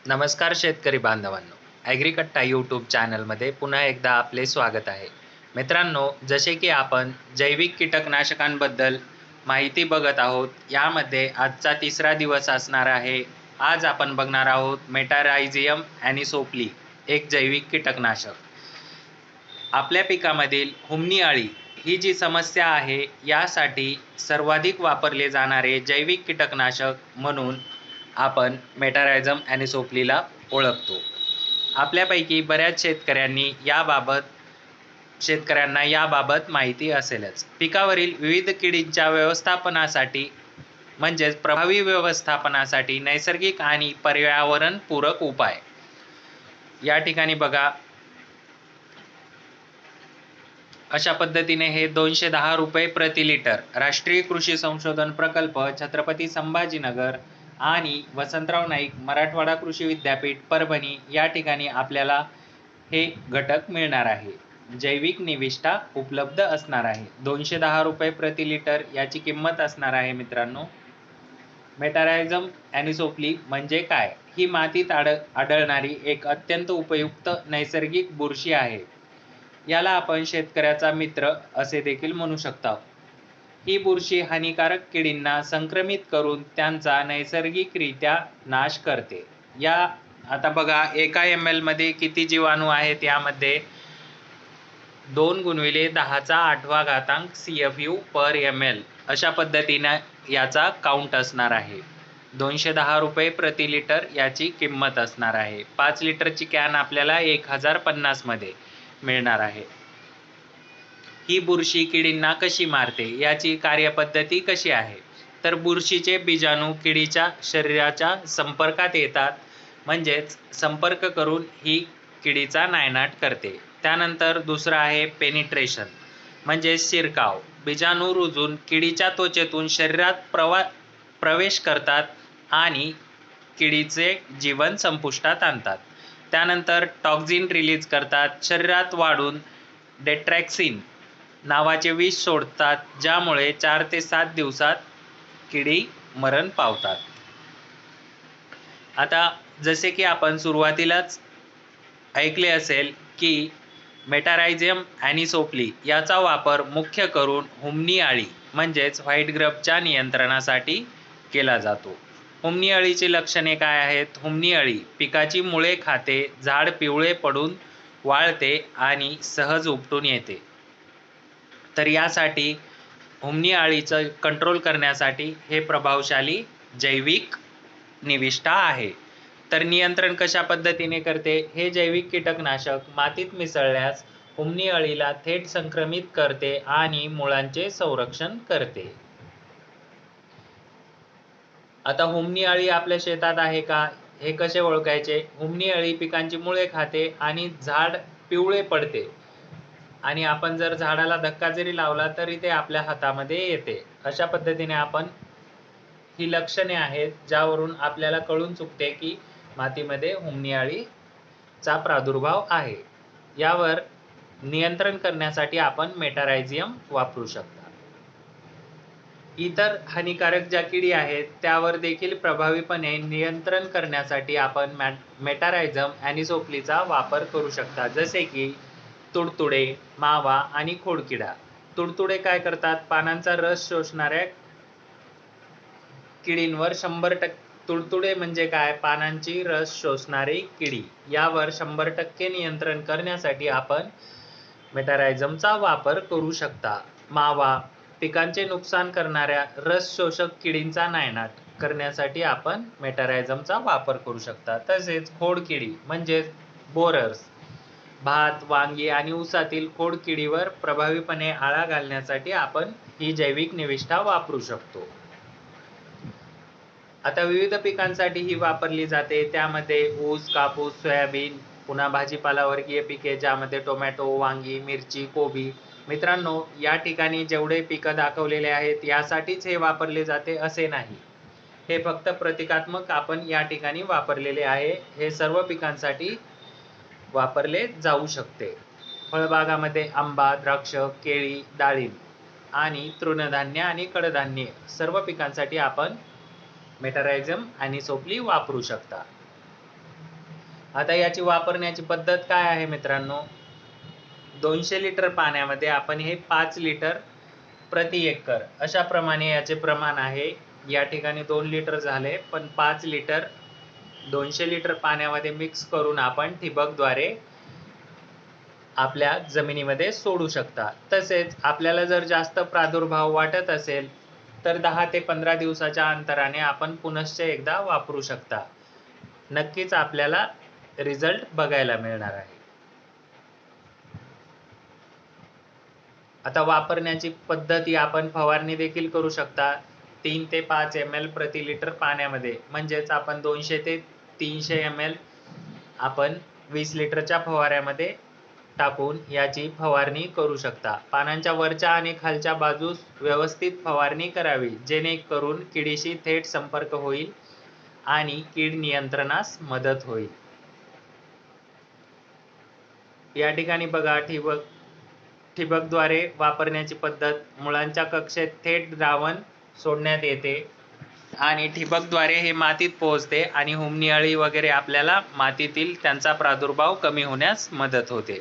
नमस्कार शेतकरी बांधवांनो, ॲग्रिकट्टा यूट्यूब चॅनलमध्ये पुन्हा एकदा आपले स्वागत आहे. मित्रांनो, जसे की आपण जैविक कीटकनाशकांबद्दल माहिती बघत आहोत, यामध्ये आजचा तिसरा दिवस असणार आहे. आज आपण बघणार आहोत मेटारायझियम ॲनिसोप्ली, एक जैविक कीटकनाशक. आपल्या पिकामधील हुमणी अळी ही जी समस्या आहे, यासाठी सर्वाधिक वापरले जाणारे जैविक कीटकनाशक म्हणून आपण मेटारायझम ॲनिसोप्लीला ओळखतो. आपल्यापैकी बऱ्याच शेतकऱ्यांना याबाबत माहिती असेलच. पिकावरील विविध किडींच्या व्यवस्थापनासाठी म्हणजेच प्रभावी व्यवस्थापनासाठी नैसर्गिक आणि पर्यावरणपूरक उपाय. या ठिकाणी बघा, अशा पद्धतीने हे 210 रुपये प्रति लिटर राष्ट्रीय कृषी संशोधन प्रकल्प, छत्रपती संभाजीनगर आणि वसंतराव नाईक मराठवाडा कृषी विद्यापीठ परभणी या ठिकाणी आपल्याला हे घटक मिळणार आहे. जैविक निविष्ठा उपलब्ध असणार आहे. 210 रुपये प्रति लिटर याची किंमत असणार आहे. मित्रांनो, मेटारायझम ॲनिसोप्ली म्हणजे काय? ही मातीत आढळणारी एक अत्यंत उपयुक्त नैसर्गिक बुरशी आहे. याला आपण शेतकऱ्याचा मित्र असे देखील म्हणू शकता. ही बुरशी हानिकारक किडींना संक्रमित करून त्यांचा नैसर्गिकरित्या नाश करते. आता बघा, एका ml मध्ये किती जीवाणू आहेत? यामध्ये 2×10⁸ CFU पर ml अशा पद्धतीने याचा काउंट असणार आहे. 210 रुपये प्रति लिटर याची किंमत असणार आहे. 5 लिटरची कॅन आपल्याला 1050 मध्ये मिळणार आहे. ही बुरशी किडींना कशी मारते, याची कार्यपद्धती कशी आहे? तर बुरशीचे बीजाणू किडीच्या शरीराच्या संपर्कात येतात, म्हणजेच संपर्क करून ही किडीचा नायनाट करते. त्यानंतर दुसरं आहे पेनिट्रेशन, म्हणजे शिरकाव. बीजाणू रुजून किडीच्या त्वचेतून शरीरात प्रवेश करतात आणि किडीचे जीवन संपुष्टात आणतात. त्यानंतर टॉक्झिन रिलीज करतात, शरीरात वाढून डेट्रॅक्सिन नावाचे विष सोडतात, ज्यामुळे 4 ते 7 दिवसात किडी मरण पावतात. आता जसे की आपण सुरुवातीलाच ऐकले असेल की मेटारायझियम ॲनिसोप्ली याचा वापर मुख्य करून हुमणी अळी म्हणजेच व्हाईट ग्रबच्या नियंत्रणासाठी केला जातो. हुमणी अळीची लक्षणे काय आहेत? हुमणी अळी पिकाची मुळे खाते, झाड पिवळे पडून वाळते आणि सहज उपटून येते. तर यासाठी हुमणी अळीचं कंट्रोल करण्यासाठी हे प्रभावशाली जैविक निविष्ठा आहे. तर नियंत्रण कशा पद्धतीने करते? हे जैविक कीटकनाशक मातीत मिसळल्यास हुमणी अळीला थेट संक्रमित करते आणि मुळांचे संरक्षण करते. आता हुमणी अळी आपल्या शेतात आहे का, हे कसे ओळखायचे? हुमणी अळी पिकांची मुळे खाते आणि झाड पिवळे पडते आणि आपण जर झाडाला धक्का जरी लावला तरी ते आपल्या हातामध्ये येते. अशा पद्धतीने आपण ही लक्षणे आहेत ज्यावरून आपल्याला कळून चुकते की मातीमध्ये हुमणी अळीचा प्रादुर्भाव आहे. यावर नियंत्रण करण्यासाठी आपण मेटारायझियम वापरू शकता. इतर हानिकारक ज्या किडी आहेत त्यावर देखील प्रभावीपणे नियंत्रण करण्यासाठी आपण मेटारायझम ॲनिसोप्लीचा वापर करू शकता. जसे की तुडतुडे, मावा आणि खोडकिडा. तुडतुडे काय करतात? पानांचा रस शोषणाऱ्या किडींवर 100% तुडतुडे म्हणजे काय? पानांची रस शोषणारी किडी. यावर 100% नियंत्रण करण्यासाठी आपण मेटारायझमचा वापर करू शकता. मावा, पिकांचे नुकसान करणाऱ्या रस शोषक किडींचा नायनाट करण्यासाठी आपण मेटारायझमचा वापर करू शकता. तसेच खोडकिडी म्हणजे बोरर्स, भात, वांगी आणि ऊसातील खोडकिडीवर प्रभावीपणे आळा घालण्यासाठी आपण ही जैविक निविष्ठा वापरू शकतो. आता विविध पिकांसाठी ही वापरली जाते. त्यामध्ये ऊस, कापूस, सोयाबीन, पुन्हा भाजीपालावर्गीय पिके ज्यामध्ये टोमॅटो, वांगी, मिरची, कोबी. मित्रांनो, या ठिकाणी जेवढे पिकं दाखवलेले आहेत यासाठीच हे वापरले जाते असे नाही. हे फक्त प्रतिकात्मक आपण या ठिकाणी वापरलेले आहे. हे सर्व पिकांसाठी वापरले जाऊ शकते. फळबागामध्ये आंबा, द्राक्ष, केळी, डाळिंब आणि तृणधान्य आणि कडधान्य सर्व पिकांसाठी आपण मेटारायझम ॲनिसोप्ली वापरू शकता. आता याची वापरण्याची पद्धत काय आहे मित्रांनो, 200 लिटर पाण्यामध्ये आपण हे 5 लिटर प्रति एकर अशा प्रमाणे याचे प्रमाण आहे. या ठिकाणी 2 लिटर झाले, पण 5 लिटर 200 लिटर पाण्यामध्ये मिक्स करून आपण ठिबकद्वारे आपल्या जमिनीमध्ये सोडू शकता. तसेच आपल्याला जर जास्त प्रादुर्भाव वाटत असेल तर 10 ते 15 दिवसाच्या अंतराने आपण पुनश्च एकदा वापरू शकता. नक्कीच आपल्याला रिझल्ट बघायला मिळणार आहे. आता वापरण्याची पद्धती आपण फवारणी देखील करू शकता. 3 ते 5 ml प्रति लिटर पाण्यामध्ये, म्हणजेच आपण 200 ते 300 ml आपण 20 लिटरच्या फवाऱ्यामध्ये टाकून याची फवारणी करू शकता. पानांच्या वरच्या आणि खालच्या बाजूस व्यवस्थित फवारणी करावी, जेणेकरून किडीशी थेट संपर्क होईल आणि कीड नियंत्रणास मदत होईल. या ठिकाणी बघा, ठिबकद्वारे वापरण्याची पद्धत. मुळांच्या कक्षेत थेट द्रावण सोडण्यात येते आणि ठिबकद्वारे हे मातीत पोहोचते आणि हुमणी अळी वगैरे आपल्याला मातीतील त्यांचा प्रादुर्भाव कमी होण्यास मदत होते.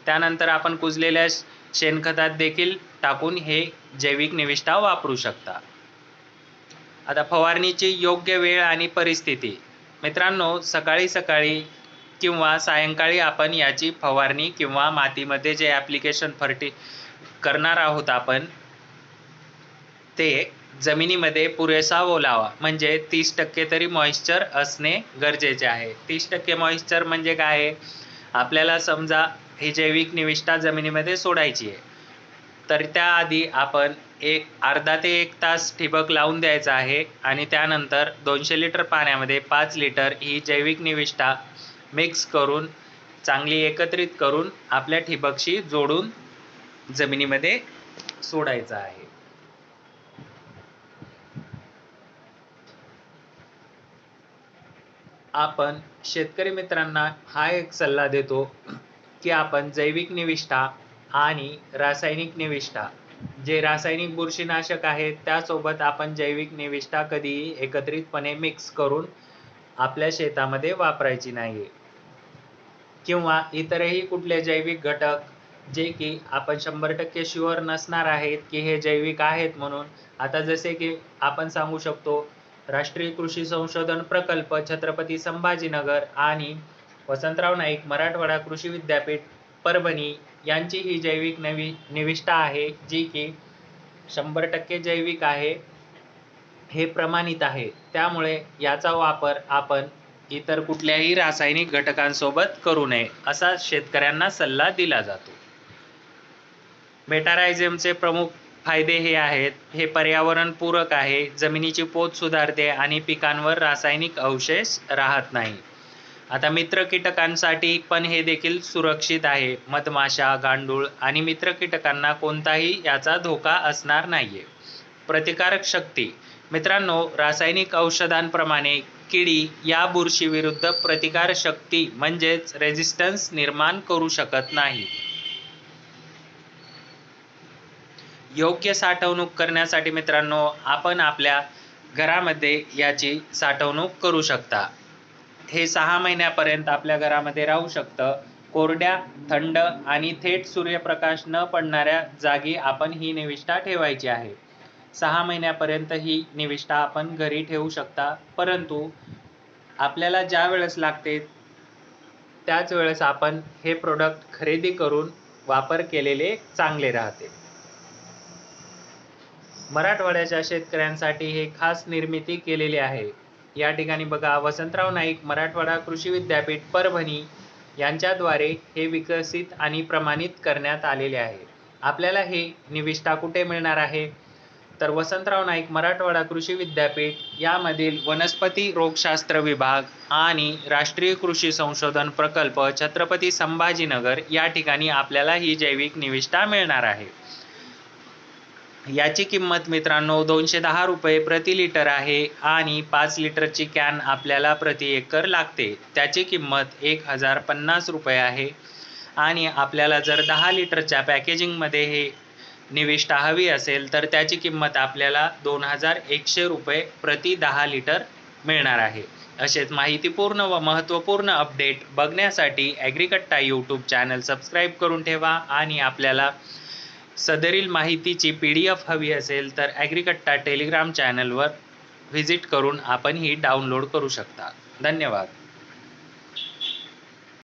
त्यानंतर आपण कुजलेल्या शेणखतात देखील टाकून हे जैविक निविष्ठा वापरू शकता. आता फवारणीची योग्य वेळ आणि परिस्थिती. मित्रांनो, सकाळी किंवा सायंकाळी आपण याची फवारणी किंवा मातीमध्ये जे ॲप्लिकेशन करणार आहोत आपण, ते जमिनीमध्ये पुरेसा ओलावा म्हणजे 30% तरी मॉइश्चर असणे गरजेचे आहे. 30% मॉइश्चर म्हणजे काय आहे, आपल्याला समजा ही जैविक निविष्ठा जमिनीमध्ये सोडायची आहे, तर त्याआधी आपण अर्धा ते 1 तास ठिबक लावून द्यायचा आहे आणि त्यानंतर 200 लिटर पाण्यामध्ये 5 लिटर ही जैविक निविष्ठा मिक्स करून चांगली एकत्रित करून आपल्या ठिबकशी जोडून जमिनीमध्ये सोडायचा आहे. आपण शेतकरी मित्रांना हा एक सल्ला देतो की आपण जैविक निविष्ठा आणि रासायनिक निविष्ठा, जे रासायनिक बुरशीनाशक आहेत त्यासोबत आपण जैविक निविष्ठा कधीही एकत्रितपणे मिक्स करून आपल्या शेतामध्ये वापरायची नाही, किंवा इतरही कुठले जैविक घटक जे की आपण 100% शुअर नसणार आहेत की हे जैविक आहेत म्हणून. आता जसे की आपण सांगू शकतो, राष्ट्रीय कृषी संशोधन प्रकल्प छत्रपती संभाजीनगर आणि वसंतराव नाईक मराठवाडा कृषी विद्यापीठ परभणी यांची ही जैविक निविष्ठा आहे, जी की 100% जैविक आहे, हे प्रमाणित आहे. त्यामुळे याचा वापर आपण इतर कुठल्याही रासायनिक घटकांसोबत करू नये असा शेतकऱ्यांना सल्ला दिला जातो. मेटारायझमचे प्रमुख फायदे हे आहेत. हे पर्यावरण पूरक आहे, जमिनीची पोत सुधारते आणि पिकांवर रासायनिक अवशेष राहत नाही. आता मित्र कीटकांसाठी पण हे देखील सुरक्षित आहे. मधमाशा, गांडूळ आणि मित्र कीटकांना कोणताही याचा धोका असणार नाहीये. प्रतिकारक शक्ती. मित्रांनो, रासायनिक औषधांप्रमाणे किडी या बुरशीविरुद्ध प्रतिकार शक्ती म्हणजेच रेझिस्टन्स निर्माण करू शकत नाही. योग्य साठवणूक करण्यासाठी मित्रांनो, आपण आपल्या घरामध्ये याची साठवणूक करू शकता. हे 6 महिन्यापर्यंत आपल्या घरामध्ये राहू शकतं. कोरड्या, थंड आणि थेट सूर्यप्रकाश न पडणाऱ्या जागी आपण ही निविष्ठा ठेवायची आहे. 6 महिन्यापर्यंत ही निविष्ठा आपण घरी ठेवू शकता, परंतु आपल्याला ज्या वेळेस लागते त्याच वेळेस आपण हे प्रोडक्ट खरेदी करून वापर केलेले चांगले राहते. मराठवाड्याच्या शेतकऱ्यांसाठी हे खास निर्मिती केलेली आहे. या ठिकाणी बघा, वसंतराव नाईक मराठवाडा कृषी विद्यापीठ परभणी यांच्याद्वारे हे विकसित आणि प्रमाणित करण्यात आलेले आहे. आपल्याला हे निविष्ठा कुठे मिळणार आहे, तर वसंतराव नाईक मराठवाडा कृषी विद्यापीठ यामधील वनस्पती रोगशास्त्र विभाग आणि राष्ट्रीय कृषी संशोधन प्रकल्प छत्रपती संभाजीनगर या ठिकाणी आपल्याला ही जैविक निविष्ठा मिळणार आहे. याची किंमत मित्रांनो 210 रुपये प्रति लिटर आहे आणि 5 लिटरची कॅन आपल्याला प्रति एकर लागते. त्याची किंमत 1050 रुपये आहे आणि आपल्याला जर 10 लिटरच्या पॅकेजिंगमध्ये हे निविष्ठा हवी असेल तर त्याची किंमत आपल्याला 2100 रुपये प्रति 10 लिटर मिळणार आहे. असेच माहितीपूर्ण व महत्त्वपूर्ण अपडेट बघण्यासाठी ॲग्रीकट्टा यूट्यूब चॅनल सबस्क्राईब करून ठेवा आणि आपल्याला सदरील माहितीची PDF हवी असेल तर ॲग्रीकट्टा टेलिग्राम चॅनलवर व्हिजिट करून आपण ही डाउनलोड करू शकता. धन्यवाद.